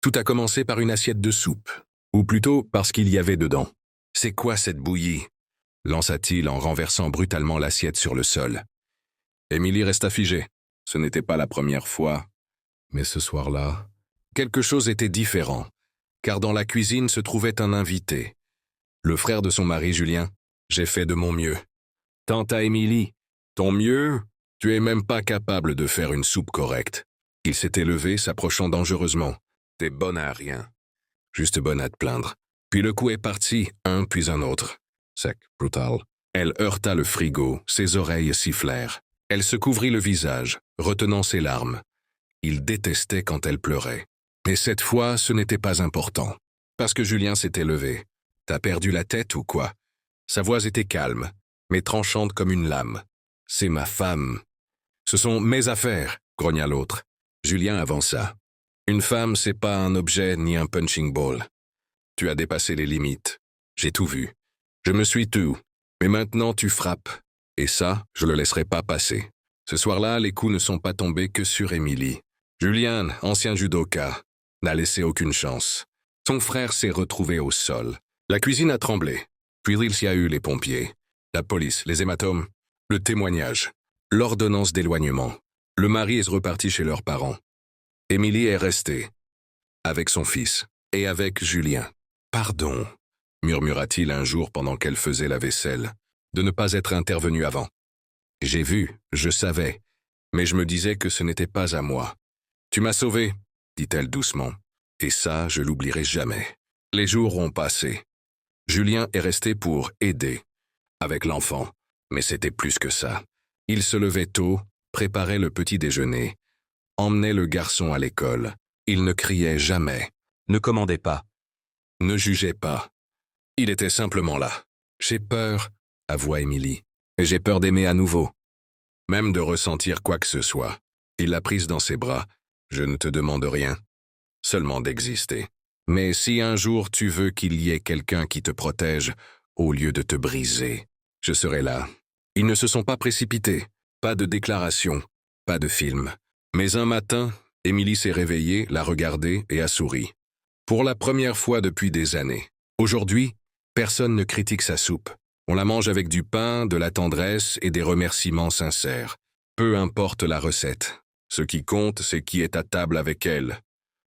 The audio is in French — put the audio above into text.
Tout a commencé par une assiette de soupe, ou plutôt parce qu'il y avait dedans. « C'est quoi cette bouillie » lança-t-il en renversant brutalement l'assiette sur le sol. Émilie resta figée. Ce n'était pas la première fois. Mais ce soir-là, quelque chose était différent, car dans la cuisine se trouvait un invité. Le frère de son mari, Julien. J'ai fait de mon mieux. Tante à Émilie, ton mieux? Tu es même pas capable de faire une soupe correcte. Il s'était levé, s'approchant dangereusement. T'es bonne à rien. Juste bonne à te plaindre. Puis le coup est parti, un puis un autre. Sec, brutal. Elle heurta le frigo, ses oreilles sifflèrent. Elle se couvrit le visage, retenant ses larmes. Il détestait quand elle pleurait. Mais cette fois, ce n'était pas important. Parce que Julien s'était levé. T'as perdu la tête ou quoi? Sa voix était calme, mais tranchante comme une lame. C'est ma femme. Ce sont mes affaires, grogna l'autre. Julien avança. Une femme, c'est pas un objet ni un punching ball. Tu as dépassé les limites. J'ai tout vu. Je me suis tu. Mais maintenant tu frappes. Et ça, je le laisserai pas passer. Ce soir-là, les coups ne sont pas tombés que sur Émilie. Julien, ancien judoka, n'a laissé aucune chance. Son frère s'est retrouvé au sol. La cuisine a tremblé. Puis il y a eu les pompiers, la police, les hématomes, le témoignage, l'ordonnance d'éloignement. Le mari est reparti chez leurs parents. Émilie est restée, avec son fils, et avec Julien. « Pardon », murmura-t-il un jour pendant qu'elle faisait la vaisselle, de ne pas être intervenu avant. J'ai vu, je savais, mais je me disais que ce n'était pas à moi. Tu m'as sauvé, dit-elle doucement, et ça, je l'oublierai jamais. Les jours ont passé. Julien est resté pour aider, avec l'enfant, mais c'était plus que ça. Il se levait tôt, préparait le petit déjeuner, emmenait le garçon à l'école. Il ne criait jamais, Ne commandez pas. ne jugeait pas. Il était simplement là. J'ai peur, avoua Émilie, et j'ai peur d'aimer à nouveau. Même de ressentir quoi que ce soit. Il l'a prise dans ses bras. Je ne te demande rien, seulement d'exister. Mais si un jour tu veux qu'il y ait quelqu'un qui te protège, au lieu de te briser, je serai là. Ils ne se sont pas précipités, pas de déclaration, pas de film. Mais un matin, Émilie s'est réveillée, l'a regardé et a souri. Pour la première fois depuis des années. Aujourd'hui, personne ne critique sa soupe. On la mange avec du pain, de la tendresse et des remerciements sincères. Peu importe la recette. Ce qui compte, c'est qui est à table avec elle,